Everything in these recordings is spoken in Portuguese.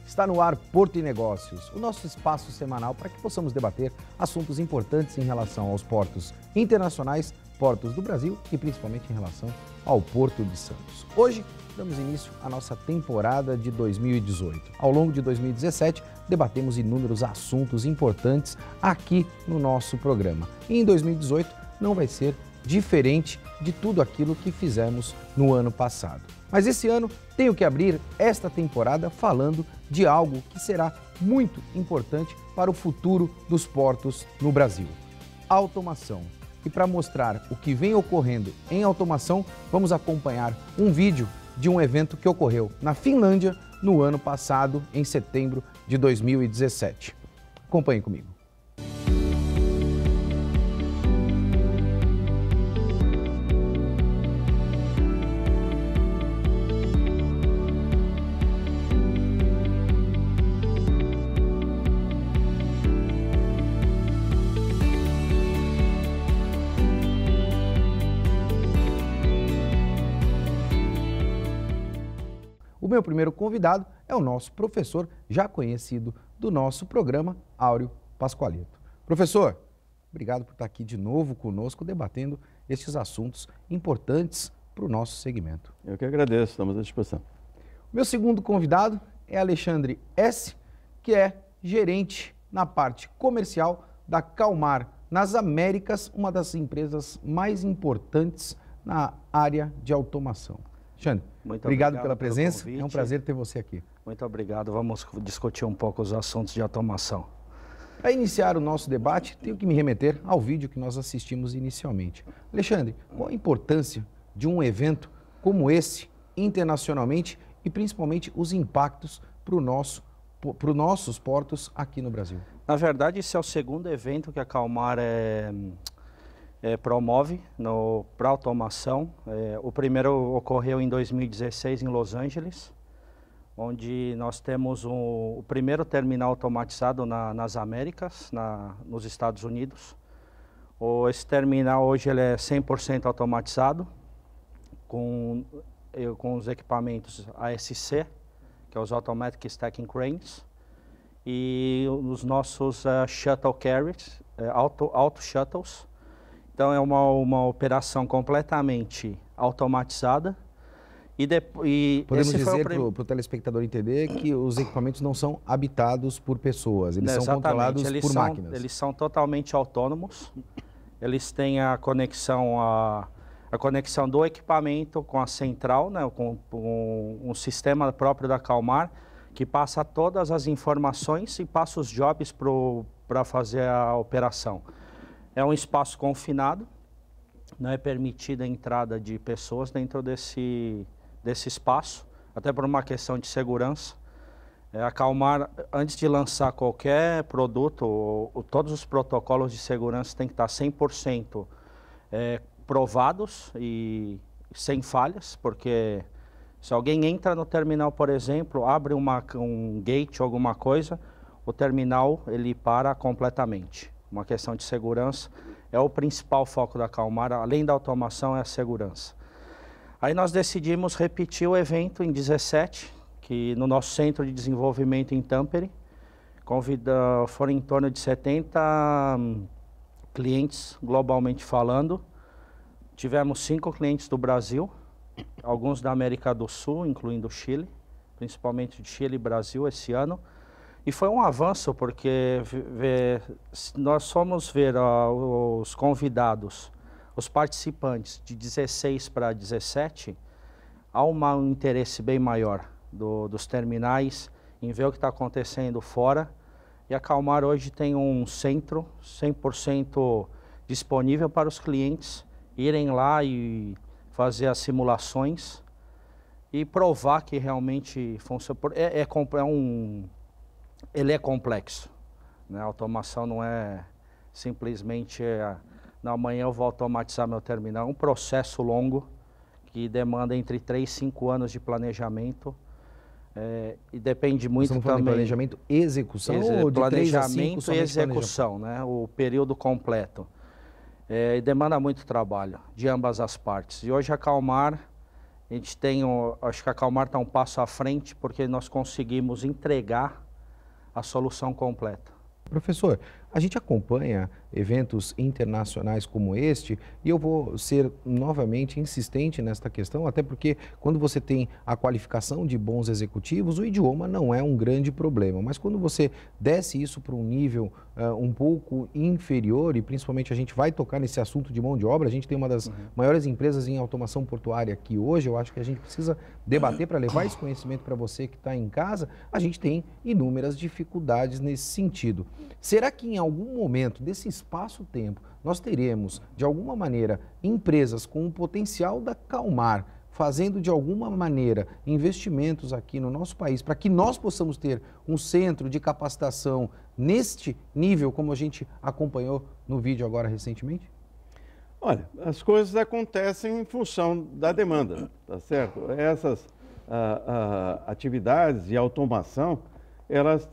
Está no ar Porto e Negócios, o nosso espaço semanal para que possamos debater assuntos importantes em relação aos portos internacionais, portos do Brasil e principalmente em relação ao Porto de Santos. Hoje, damos início à nossa temporada de 2018. Ao longo de 2017, debatemos inúmeros assuntos importantes aqui no nosso programa. E em 2018 não vai ser diferente de tudo aquilo que fizemos no ano passado. Mas esse ano tenho que abrir esta temporada falando de algo que será muito importante para o futuro dos portos no Brasil: a automação. E para mostrar o que vem ocorrendo em automação, vamos acompanhar um vídeo de um evento que ocorreu na Finlândia no ano passado, em setembro de 2017. Acompanhem comigo. O meu primeiro convidado é o nosso professor, já conhecido do nosso programa, Áureo Pascoalito. Professor, obrigado por estar aqui de novo conosco, debatendo estes assuntos importantes para o nosso segmento. Eu que agradeço, estamos à disposição. O meu segundo convidado é Alexandre S., que é gerente na parte comercial da Kalmar nas Américas, uma das empresas mais importantes na área de automação. Alexandre, obrigado pela presença, é um prazer ter você aqui. Muito obrigado, vamos discutir um pouco os assuntos de automação. Para iniciar o nosso debate, tenho que me remeter ao vídeo que nós assistimos inicialmente. Alexandre, qual a importância de um evento como esse, internacionalmente, e principalmente os impactos para os nossos portos aqui no Brasil? Na verdade, esse é o segundo evento que a Kalmar promove para automação. O primeiro ocorreu em 2016 em Los Angeles, onde nós temos o primeiro terminal automatizado nas Américas, nos Estados Unidos. Esse terminal hoje ele é 100% automatizado, com os equipamentos ASC, que é os Automatic Stacking Cranes, e os nossos shuttle carriers, auto shuttles. Então é uma operação completamente automatizada. Podemos dizer para o telespectador entender que os equipamentos não são habitados por pessoas, eles são controlados por máquinas. Eles são totalmente autônomos, eles têm a conexão do equipamento com a central, né, com um sistema próprio da Kalmar, que passa todas as informações e passa os jobs para fazer a operação. É um espaço confinado, não é permitida a entrada de pessoas dentro desse espaço, até por uma questão de segurança. A Kalmar, antes de lançar qualquer produto, todos os protocolos de segurança têm que estar 100% provados e sem falhas, porque se alguém entra no terminal, por exemplo, abre um gate ou alguma coisa, o terminal ele para completamente. Uma questão de segurança é o principal foco da Kalmar, além da automação, é a segurança. Aí nós decidimos repetir o evento em 17, que no nosso centro de desenvolvimento em Tampere, foram em torno de 70 clientes, globalmente falando. Tivemos 5 clientes do Brasil, alguns da América do Sul, incluindo o Chile, principalmente de Chile e Brasil esse ano. E foi um avanço, porque nós fomos ver os convidados, os participantes de 16 para 17, há um interesse bem maior dos terminais em ver o que está acontecendo fora. E a Kalmar hoje tem um centro 100% disponível para os clientes irem lá e fazer as simulações e provar que realmente funciona. Ele é complexo, né? A automação não é simplesmente amanhã eu vou automatizar meu terminal. É um processo longo que demanda entre 3 e 5 anos de planejamento e depende muito também. De planejamento e execução ou de 3 a 5 planejamento e execução, né? O período completo. E demanda muito trabalho de ambas as partes. E hoje a Kalmar A gente tem, acho que a Calmar está um passo à frente porque nós conseguimos entregar a solução completa. Professor, a gente acompanha eventos internacionais como este e eu vou ser novamente insistente nesta questão, até porque quando você tem a qualificação de bons executivos, o idioma não é um grande problema, mas quando você desce isso para um nível um pouco inferior, e principalmente a gente vai tocar nesse assunto de mão de obra, a gente tem uma das maiores empresas em automação portuária aqui hoje, eu acho que a gente precisa debater para levar esse conhecimento para você que está em casa, a gente tem inúmeras dificuldades nesse sentido. Será que em algum momento desse espaço-tempo nós teremos, de alguma maneira, empresas com o potencial da Calmar fazendo de alguma maneira investimentos aqui no nosso país para que nós possamos ter um centro de capacitação neste nível, como a gente acompanhou no vídeo agora recentemente? Olha, as coisas acontecem em função da demanda, tá certo? Essas atividades de automação, elas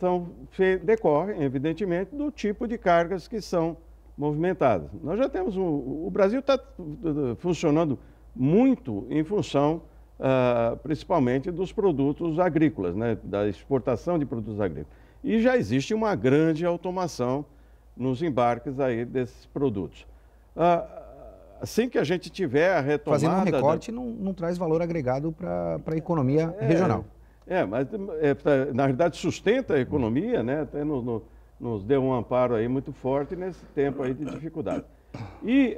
decorrem, evidentemente, do tipo de cargas que são movimentadas. Nós já temos, o Brasil está funcionando muito em função, principalmente, dos produtos agrícolas, né? Da exportação de produtos agrícolas. E já existe uma grande automação nos embarques aí desses produtos. Assim que a gente tiver a retomada... Fazendo um recorte não traz valor agregado para a economia regional. Mas na verdade sustenta a economia, né? Até nos deu um amparo aí muito forte nesse tempo aí de dificuldade. E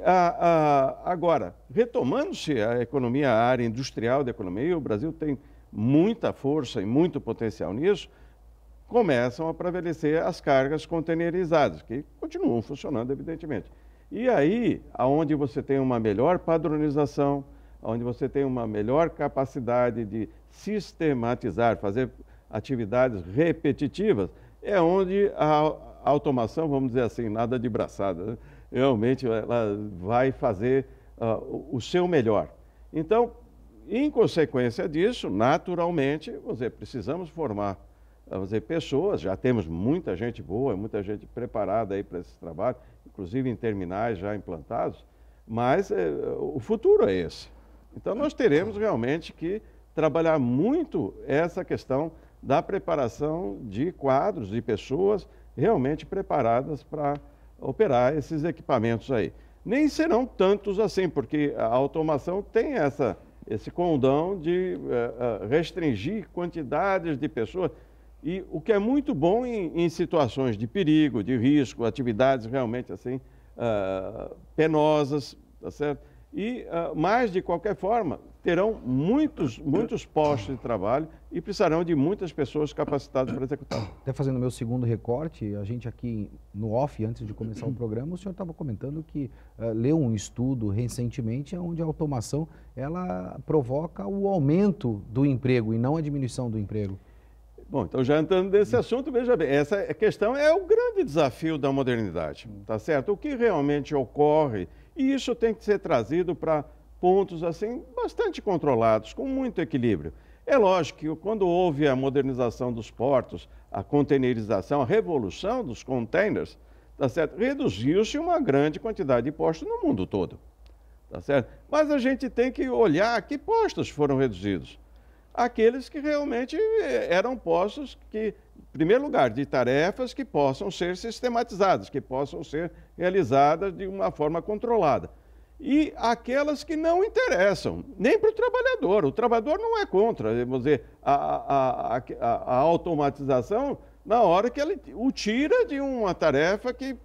agora, retomando-se a economia, a área industrial da economia, o Brasil tem muita força e muito potencial nisso, começam a prevalecer as cargas containerizadas, que continuam funcionando, evidentemente. E aí, aonde você tem uma melhor padronização, onde você tem uma melhor capacidade de sistematizar, fazer atividades repetitivas, é onde a automação, vamos dizer assim, nada de braçada, né? Realmente ela vai fazer o seu melhor. Então, em consequência disso, naturalmente, precisamos formar pessoas, já temos muita gente boa, muita gente preparada aí para esse trabalho, inclusive em terminais já implantados, mas o futuro é esse. Então, nós teremos realmente que trabalhar muito essa questão da preparação de quadros, de pessoas realmente preparadas para operar esses equipamentos aí. Nem serão tantos assim, porque a automação tem esse condão de restringir quantidades de pessoas, e o que é muito bom em situações de perigo, de risco, atividades realmente assim penosas, tá certo? Mas, de qualquer forma, terão muitos postos de trabalho e precisarão de muitas pessoas capacitadas para executar. Até fazendo o meu segundo recorte, a gente aqui no off, antes de começar o programa, o senhor estava comentando que leu um estudo recentemente onde a automação ela provoca o aumento do emprego e não a diminuição do emprego. Bom, então já entrando nesse assunto, veja bem, essa questão é o grande desafio da modernidade, tá certo? O que realmente ocorre, e isso tem que ser trazido para pontos assim bastante controlados, com muito equilíbrio. É lógico que quando houve a modernização dos portos, a containerização, a revolução dos containers, tá certo? Reduziu-se uma grande quantidade de postos no mundo todo, tá certo? Mas a gente tem que olhar que postos foram reduzidos. Aqueles que realmente eram postos que, em primeiro lugar, de tarefas que possam ser sistematizadas, que possam ser realizadas de uma forma controlada. E aquelas que não interessam, nem para o trabalhador. O trabalhador não é contra, vamos dizer, a automatização na hora que ele o tira de uma tarefa que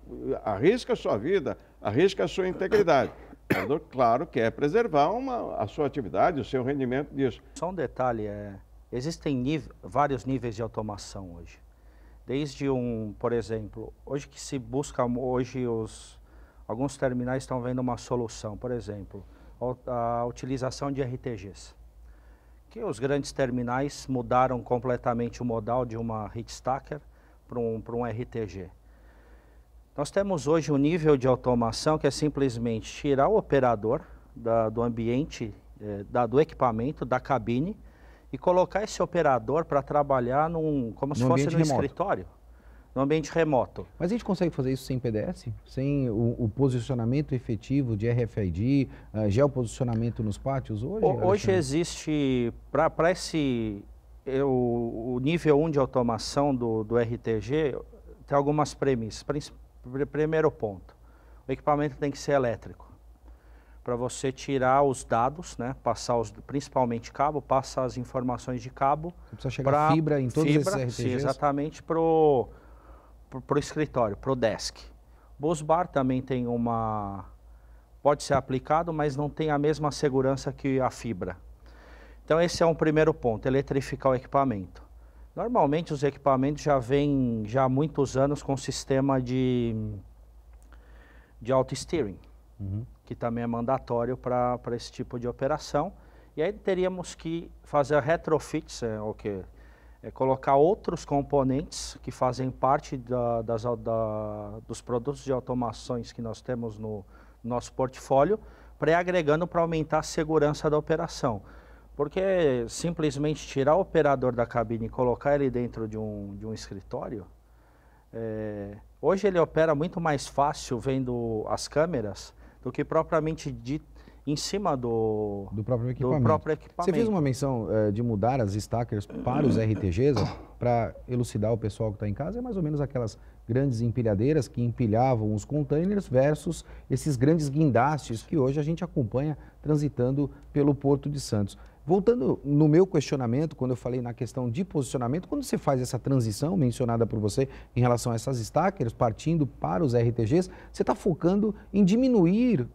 arrisca a sua vida, arrisca a sua integridade. O trabalhador, claro, quer preservar a sua atividade, o seu rendimento disso. Só um detalhe, existem vários níveis de automação hoje. Desde por exemplo, hoje que se busca, alguns terminais estão vendo uma solução, por exemplo, a utilização de RTGs. Que os grandes terminais mudaram completamente o modal de uma heat stacker para um RTG. Nós temos hoje um nível de automação que é simplesmente tirar o operador do ambiente, do equipamento, da cabine, e colocar esse operador para trabalhar como se fosse no escritório. no ambiente remoto. Mas a gente consegue fazer isso sem PDS? Sem o posicionamento efetivo de RFID, geoposicionamento nos pátios hoje? Hoje existe, para esse, o nível 1 de automação do RTG, tem algumas premissas. Primeiro ponto, o equipamento tem que ser elétrico. Para você tirar os dados, né, passar principalmente cabo, passar as informações de cabo. Você precisa chegar fibra em todos esses RTGs? Sim, exatamente, para o escritório, para o desk. Busbar também tem pode ser aplicado, mas não tem a mesma segurança que a fibra. Então esse é um primeiro ponto, eletrificar o equipamento. Normalmente os equipamentos já vêm há muitos anos com sistema de auto-steering. Que também é mandatório para esse tipo de operação. E aí teríamos que fazer retrofits, colocar outros componentes que fazem parte dos produtos de automações que nós temos no nosso portfólio, agregando para aumentar a segurança da operação. Porque simplesmente tirar o operador da cabine e colocar ele dentro de um escritório, hoje ele opera muito mais fácil vendo as câmeras do que propriamente em cima do próprio equipamento. Você fez uma menção de mudar as stackers para os RTGs, para elucidar o pessoal que está em casa, é mais ou menos aquelas grandes empilhadeiras que empilhavam os containers versus esses grandes guindastes que hoje a gente acompanha transitando pelo Porto de Santos. Voltando no meu questionamento, quando eu falei na questão de posicionamento, quando você faz essa transição mencionada por você em relação a essas stackers, partindo para os RTGs, você está focando em diminuir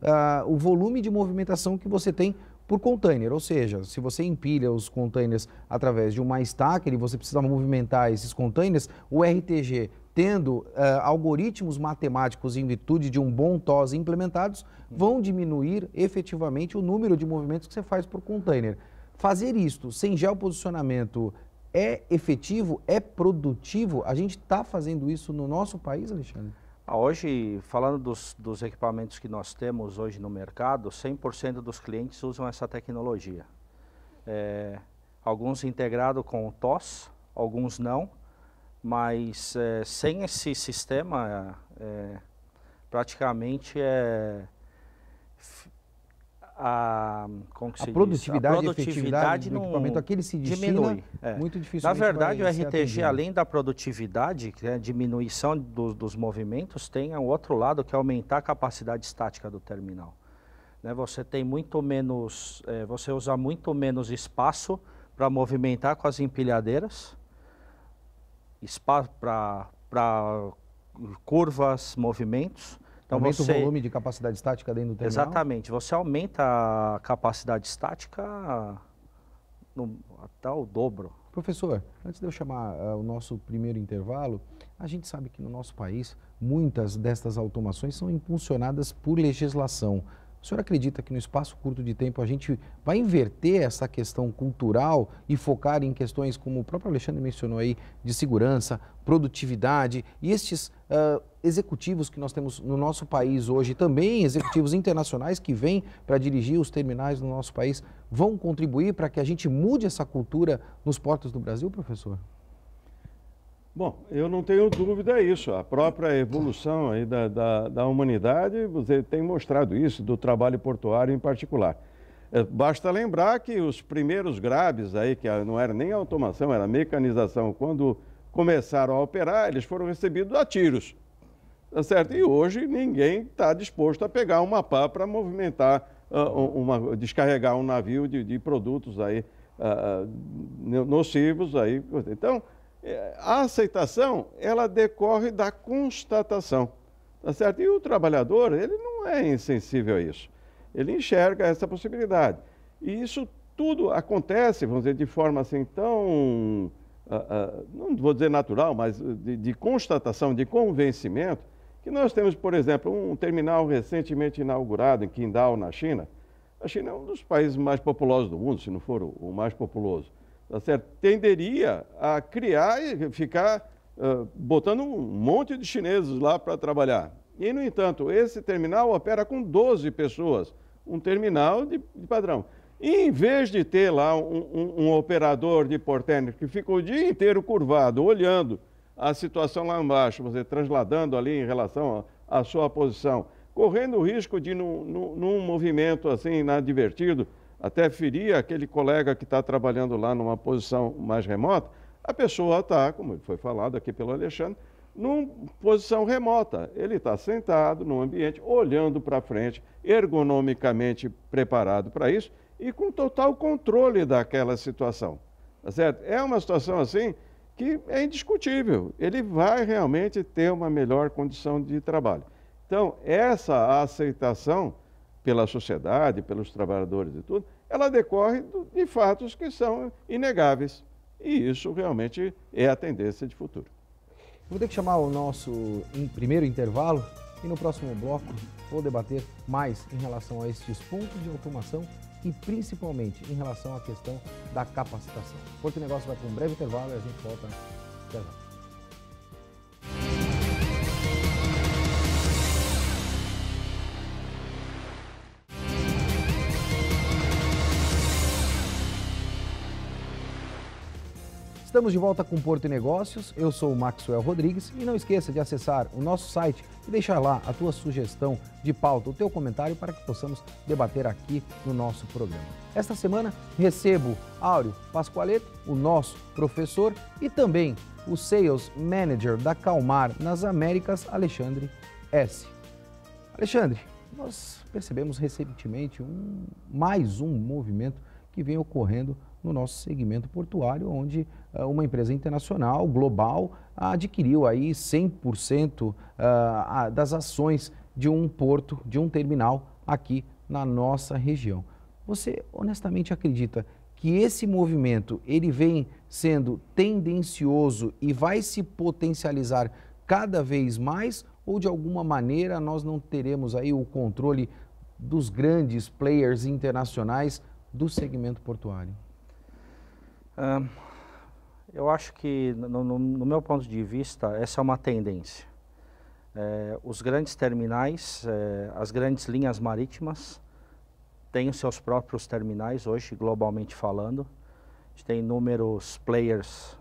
o volume de movimentação que você tem por container, ou seja, se você empilha os containers através de uma stacker e você precisa movimentar esses containers, o RTG tendo algoritmos matemáticos em virtude de um bom TOS implementados, vão diminuir efetivamente o número de movimentos que você faz por container. Fazer isto sem geoposicionamento é efetivo, é produtivo? A gente está fazendo isso no nosso país, Alexandre? Hoje, falando dos equipamentos que nós temos hoje no mercado, 100% dos clientes usam essa tecnologia. Alguns integrados com o TOS, alguns não, mas sem esse sistema, praticamente a produtividade e efetividade do equipamento, aquele se diminui. Muito dificilmente. Na verdade, o RTG, além da produtividade, que é a diminuição dos movimentos, tem o outro lado, que é aumentar a capacidade estática do terminal. Você tem muito menos, você usa muito menos espaço para movimentar com as empilhadeiras, espaço para curvas, movimentos. Então aumenta o volume de capacidade estática dentro do terminal? Exatamente. Você aumenta a capacidade estática até o dobro. Professor, antes de eu chamar o nosso primeiro intervalo, a gente sabe que no nosso país muitas destas automações são impulsionadas por legislação. O senhor acredita que no espaço curto de tempo a gente vai inverter essa questão cultural e focar em questões como o próprio Alexandre mencionou aí, de segurança, produtividade e estes executivos que nós temos no nosso país hoje, também executivos internacionais que vêm para dirigir os terminais no nosso país, vão contribuir para que a gente mude essa cultura nos portos do Brasil, professor? Bom, eu não tenho dúvida disso. A própria evolução aí da humanidade, você tem mostrado isso, do trabalho portuário em particular. Basta lembrar que os primeiros grabes aí, que não era nem automação, era mecanização, quando começaram a operar, eles foram recebidos a tiros, tá certo? E hoje ninguém está disposto a pegar uma pá para movimentar, descarregar um navio de produtos aí, nocivos aí. Então, a aceitação, ela decorre da constatação, tá certo? E o trabalhador, ele não é insensível a isso. Ele enxerga essa possibilidade. E isso tudo acontece, vamos dizer, de forma assim tão, não vou dizer natural, mas de constatação, de convencimento, que nós temos, por exemplo, um terminal recentemente inaugurado em Qingdao, na China. A China é um dos países mais populosos do mundo, se não for o mais populoso. Tá certo? Tenderia a criar e ficar botando um monte de chineses lá para trabalhar. E, no entanto, esse terminal opera com 12 pessoas, um terminal de padrão. E, em vez de ter lá um operador de portainer que fica o dia inteiro curvado, olhando a situação lá embaixo, você trasladando ali em relação à sua posição, correndo o risco de, num movimento assim inadvertido, até ferir aquele colega que está trabalhando lá numa posição mais remota, a pessoa está, como foi falado aqui pelo Alexandre, numa posição remota. Ele está sentado num ambiente, olhando para frente, ergonomicamente preparado para isso e com total controle daquela situação. Tá certo? É uma situação assim que é indiscutível. Ele vai realmente ter uma melhor condição de trabalho. Então, essa aceitação pela sociedade, pelos trabalhadores e tudo, ela decorre de fatos que são inegáveis. E isso realmente é a tendência de futuro. Vou ter que chamar o nosso primeiro intervalo e no próximo bloco vou debater mais em relação a estes pontos de automação e principalmente em relação à questão da capacitação. Porto Negócio vai para um breve intervalo e a gente volta já já. Estamos de volta com Porto e Negócios, eu sou o Maxwell Rodrigues e não esqueça de acessar o nosso site e deixar lá a tua sugestão de pauta, o teu comentário para que possamos debater aqui no nosso programa. Esta semana recebo Áureo Pascoaleto, o nosso professor, e também o Sales Manager da Calmar nas Américas, Alexandre S. Alexandre, nós percebemos recentemente mais um movimento que vem ocorrendo no nosso segmento portuário, onde uma empresa internacional, global, adquiriu aí 100% das ações de um porto, de um terminal aqui na nossa região. Você honestamente acredita que esse movimento ele vem sendo tendencioso e vai se potencializar cada vez mais, ou de alguma maneira nós não teremos aí o controle dos grandes players internacionais do segmento portuário? Eu acho que, no meu ponto de vista, essa é uma tendência. Os grandes terminais, as grandes linhas marítimas, têm os seus próprios terminais hoje, globalmente falando. A gente tem inúmeros players,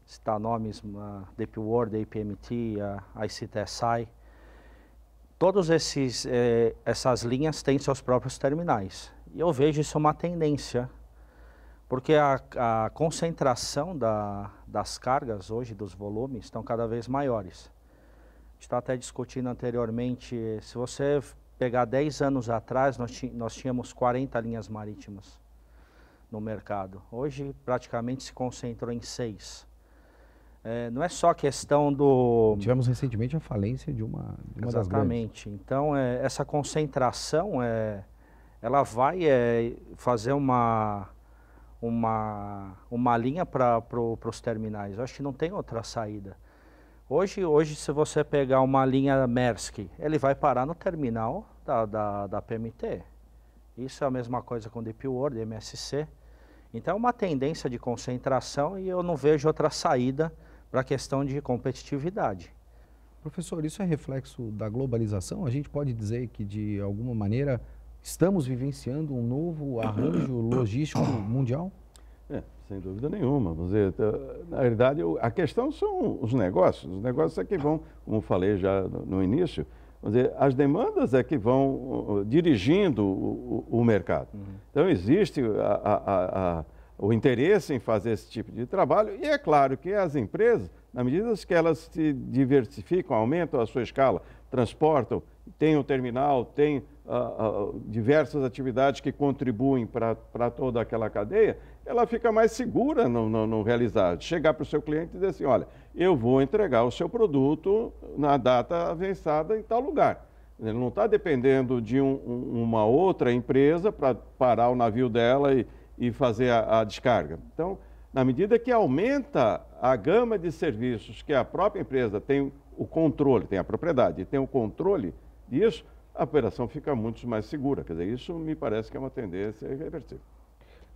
citar nomes, a DP World, a APMT, a ICTSI. Todas essas linhas têm seus próprios terminais. E eu vejo isso uma tendência, porque a concentração das cargas hoje, dos volumes, estão cada vez maiores. A gente está até discutindo anteriormente, se você pegar 10 anos atrás, nós tínhamos 40 linhas marítimas no mercado. Hoje, praticamente, se concentrou em 6. Não é só questão do... Tivemos recentemente a falência de uma das grandes. Exatamente. Então, essa concentração, ela vai fazer uma linha para os terminais. Eu acho que não tem outra saída. Hoje, se você pegar uma linha Maersk, ele vai parar no terminal da PMT. Isso é a mesma coisa com DP World, MSC. Então é uma tendência de concentração e eu não vejo outra saída para a questão de competitividade. Professor, isso é reflexo da globalização? A gente pode dizer que, de alguma maneira, estamos vivenciando um novo arranjo logístico mundial? Sem dúvida nenhuma. Na realidade, a questão são os negócios. Os negócios é que vão, como falei já no início, as demandas é que vão dirigindo o mercado. Então, existe o interesse em fazer esse tipo de trabalho e é claro que as empresas, na medida que elas se diversificam, aumentam a sua escala, transportam, têm um terminal, têm diversas atividades que contribuem para toda aquela cadeia, ela fica mais segura no realizar. Chegar para o seu cliente e dizer assim, olha, eu vou entregar o seu produto na data avançada em tal lugar. Ele não está dependendo de uma outra empresa para parar o navio dela e fazer a descarga. Então, na medida que aumenta a gama de serviços que a própria empresa tem o controle, tem a propriedade e tem o controle disso, a operação fica muito mais segura. Quer dizer, isso me parece que é uma tendência irreversível.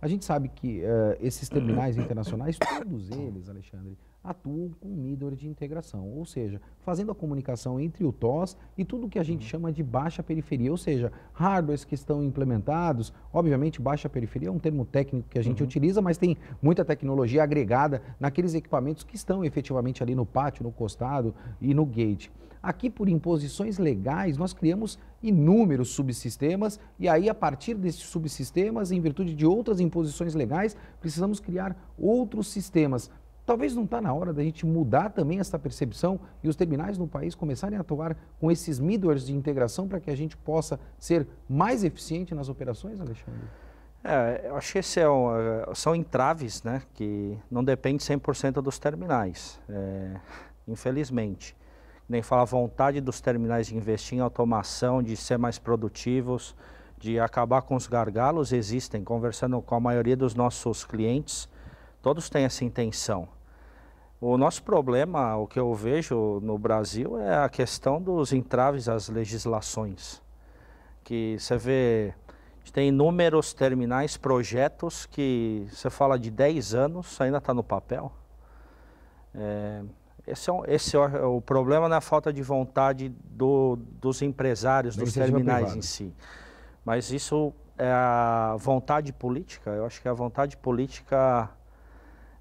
A gente sabe que esses terminais internacionais, todos eles, Alexandre, atuam com middleware de integração, ou seja, fazendo a comunicação entre o TOS e tudo que a gente chama de baixa periferia, ou seja, hardwares que estão implementados. Obviamente, baixa periferia é um termo técnico que a gente utiliza, mas tem muita tecnologia agregada naqueles equipamentos que estão efetivamente ali no pátio, no costado e no gate. Aqui, por imposições legais, nós criamos inúmeros subsistemas e aí, a partir desses subsistemas, em virtude de outras imposições legais, precisamos criar outros sistemas. Talvez não está na hora da gente mudar também essa percepção e os terminais no país começarem a atuar com esses middlewares de integração para que a gente possa ser mais eficiente nas operações, Alexandre? Eu acho que são entraves, né, que não dependem 100% dos terminais, infelizmente. Nem fala a vontade dos terminais de investir em automação, de ser mais produtivos, de acabar com os gargalos, existem. Conversando com a maioria dos nossos clientes, todos têm essa intenção. O nosso problema, o que eu vejo no Brasil, é a questão dos entraves às legislações. Que você vê, a gente tem inúmeros terminais, projetos que você fala de 10 anos, ainda está no papel. Esse é o problema, não é a falta de vontade dos empresários, dos terminais em si. Mas isso é a vontade política. Eu acho que a vontade política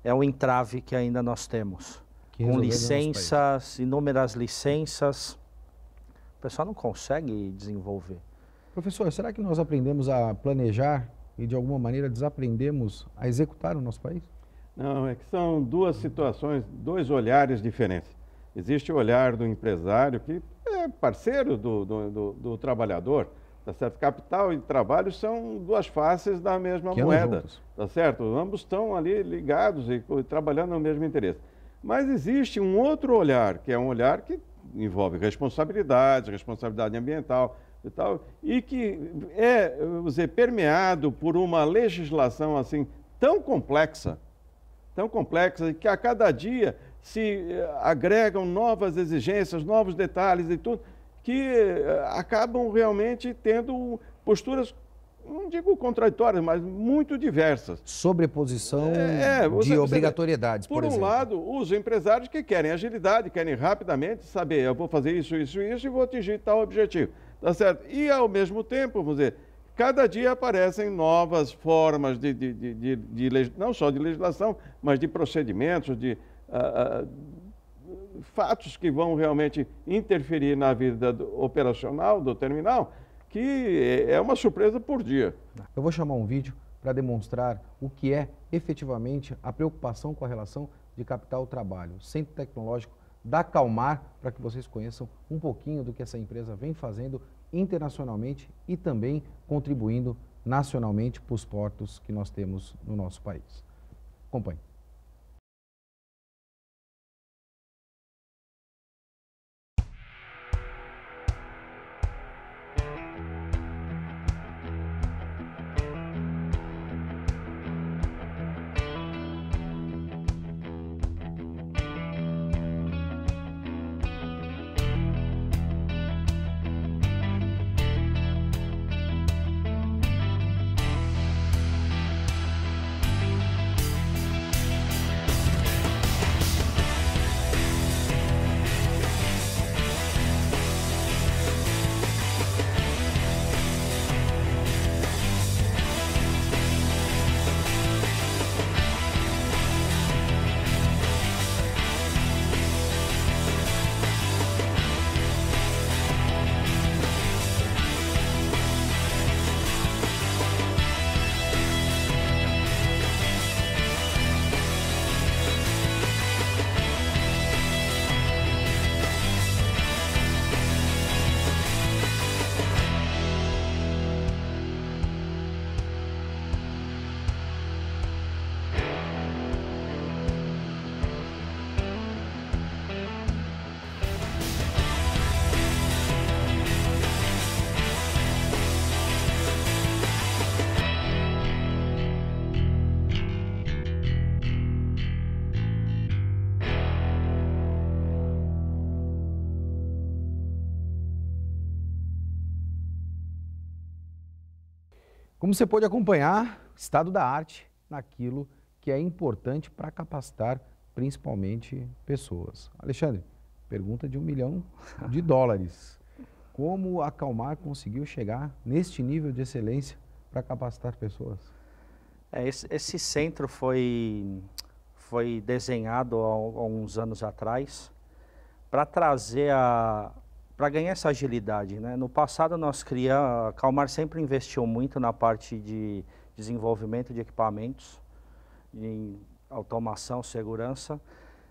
é o entrave que ainda nós temos. Com licenças, inúmeras licenças, o pessoal não consegue desenvolver. Professor, será que nós aprendemos a planejar e de alguma maneira desaprendemos a executar no nosso país? Não, é que são duas situações, dois olhares diferentes. Existe o olhar do empresário, que é parceiro do trabalhador, tá certo? Capital e trabalho são duas faces da mesma moeda, tá certo? Ambos estão ali ligados e trabalhando no mesmo interesse. Mas existe um outro olhar, que é um olhar que envolve responsabilidade ambiental e tal, e que é, vamos dizer, permeado por uma legislação assim tão complexa, que a cada dia se agregam novas exigências, novos detalhes e tudo, que acabam realmente tendo posturas, não digo contraditórias, mas muito diversas. Sobreposição de obrigatoriedades, por exemplo. Por um lado, os empresários que querem agilidade, querem rapidamente saber, eu vou fazer isso e vou atingir tal objetivo, tá certo? E, ao mesmo tempo, vamos dizer, cada dia aparecem novas formas não só de legislação, mas de procedimentos, de fatos que vão realmente interferir na vida operacional do terminal, que é uma surpresa por dia. Eu vou chamar um vídeo para demonstrar o que é efetivamente a preocupação com a relação de capital-trabalho. Centro Tecnológico da Calmar, para que vocês conheçam um pouquinho do que essa empresa vem fazendo internacionalmente e também contribuindo nacionalmente para os portos que nós temos no nosso país. Acompanhe. Como você pode acompanhar, estado da arte naquilo que é importante para capacitar principalmente pessoas. Alexandre, pergunta de $1 milhão. Como a Calmar conseguiu chegar neste nível de excelência para capacitar pessoas? Esse centro foi desenhado há uns anos atrás para para ganhar essa agilidade, né? No passado a Calmar sempre investiu muito na parte de desenvolvimento de equipamentos, em automação, segurança.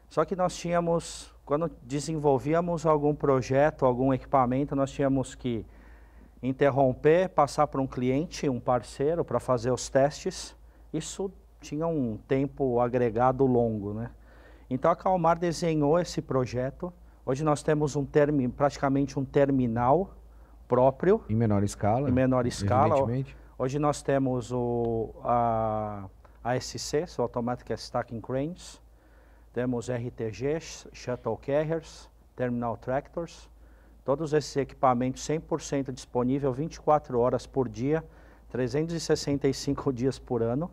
Só que nós tínhamos, quando desenvolvíamos algum projeto, algum equipamento, nós tínhamos que interromper, passar para um cliente, um parceiro, para fazer os testes. Isso tinha um tempo agregado longo, né? Então a Calmar desenhou esse projeto. Hoje nós temos praticamente um terminal próprio. Em menor escala. Em menor escala. Evidentemente. Hoje nós temos a ASC, Automatic Stacking Cranes. Temos RTG, Shuttle Carriers, Terminal Tractors. Todos esses equipamentos 100% disponível 24 horas por dia, 365 dias por ano.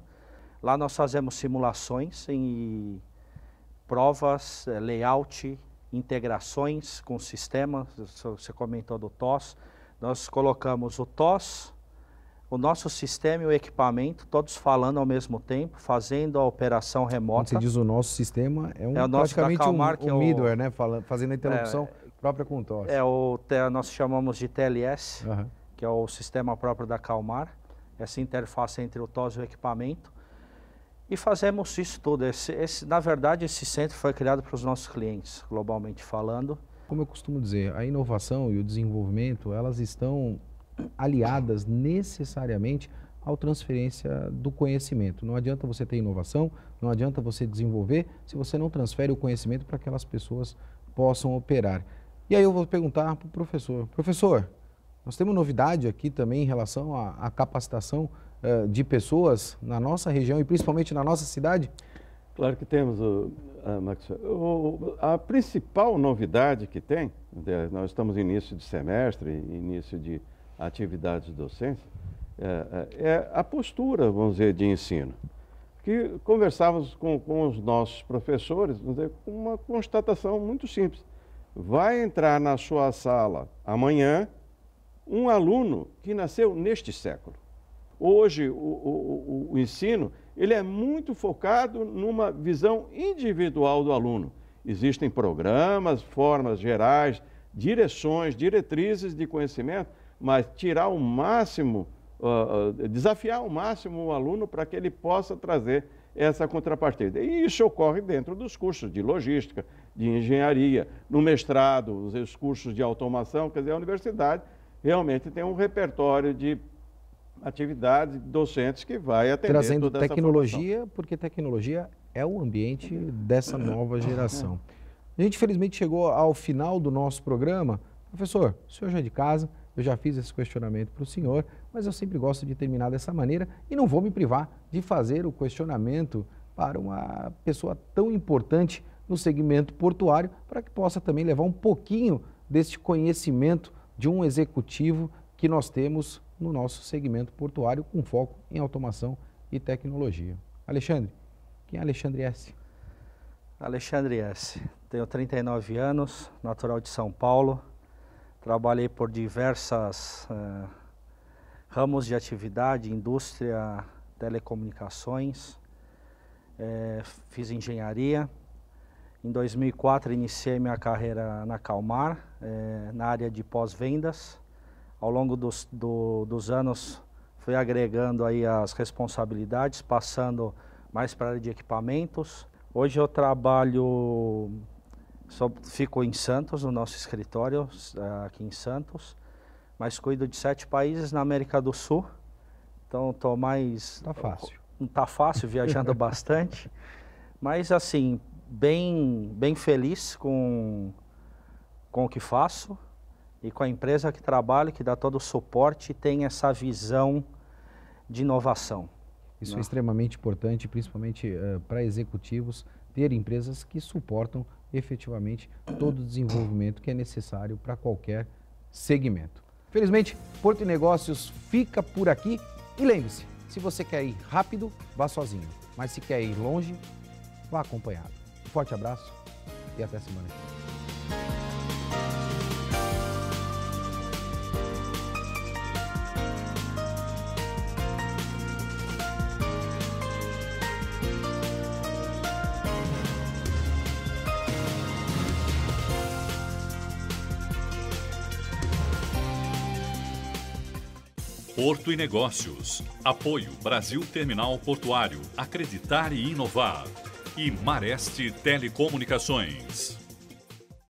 Lá nós fazemos simulações em provas, layout, integrações com sistemas. Você comentou do TOS. Nós colocamos o TOS, o nosso sistema e o equipamento, todos falando ao mesmo tempo, fazendo a operação remota. Quando você diz o nosso sistema, é o nosso praticamente Calmar, um middleware, né? Fazendo a interlocução própria com o TOS. Nós chamamos de TLS, que é o sistema próprio da Calmar, essa interface entre o TOS e o equipamento. E fazemos isso tudo. Na verdade, esse centro foi criado para os nossos clientes, globalmente falando. Como eu costumo dizer, a inovação e o desenvolvimento, elas estão aliadas necessariamente à transferência do conhecimento. Não adianta você ter inovação, não adianta você desenvolver, se você não transfere o conhecimento para que aquelas pessoas possam operar. E aí eu vou perguntar para o professor. Professor, nós temos novidade aqui também em relação à capacitação de pessoas na nossa região e principalmente na nossa cidade? Claro que temos, Maxwell. A principal novidade que tem, nós estamos em início de semestre, início de atividades de docência, é a postura, vamos dizer, de ensino. Que conversávamos com os nossos professores, vamos dizer, com uma constatação muito simples. Vai entrar na sua sala amanhã um aluno que nasceu neste século. Hoje, o ensino, ele é muito focado numa visão individual do aluno. Existem programas, formas gerais, direções, diretrizes de conhecimento, mas tirar o máximo, desafiar ao máximo o aluno para que ele possa trazer essa contrapartida. E isso ocorre dentro dos cursos de logística, de engenharia, no mestrado, os cursos de automação, quer dizer, a universidade realmente tem um repertório de atividades docentes que vai atender trazendo toda essa tecnologia, formação. porque tecnologia é o ambiente dessa nova geração. A gente, felizmente, chegou ao final do nosso programa. Professor, o senhor já é de casa, eu já fiz esse questionamento para o senhor, mas eu sempre gosto de terminar dessa maneira e não vou me privar de fazer o questionamento para uma pessoa tão importante no segmento portuário, para que possa também levar um pouquinho deste conhecimento de um executivo que nós temos no nosso segmento portuário, com foco em automação e tecnologia. Alexandre, quem é Alexandre S? Alexandre S. Tenho 39 anos, natural de São Paulo. Trabalhei por diversas ramos de atividade, indústria, telecomunicações. Fiz engenharia. Em 2004 iniciei minha carreira na Calmar, na área de pós-vendas. Ao longo dos anos fui agregando aí as responsabilidades, passando mais para a área de equipamentos. Hoje eu trabalho, fico em Santos, no nosso escritório, aqui em Santos, mas cuido de 7 países na América do Sul. Então estou mais... Tá fácil. Não tá fácil, viajando bastante, mas assim, bem feliz com o que faço. E com a empresa que trabalho, que dá todo o suporte, tem essa visão de inovação. Isso é extremamente importante, principalmente para executivos, ter empresas que suportam efetivamente todo o desenvolvimento que é necessário para qualquer segmento. Felizmente, Porto e Negócios fica por aqui. E lembre-se, se você quer ir rápido, vá sozinho. Mas se quer ir longe, vá acompanhado. forte abraço e até semana que vem. Porto e Negócios. Apoio Brasil Terminal Portuário. Acreditar e inovar. E Mareste Telecomunicações.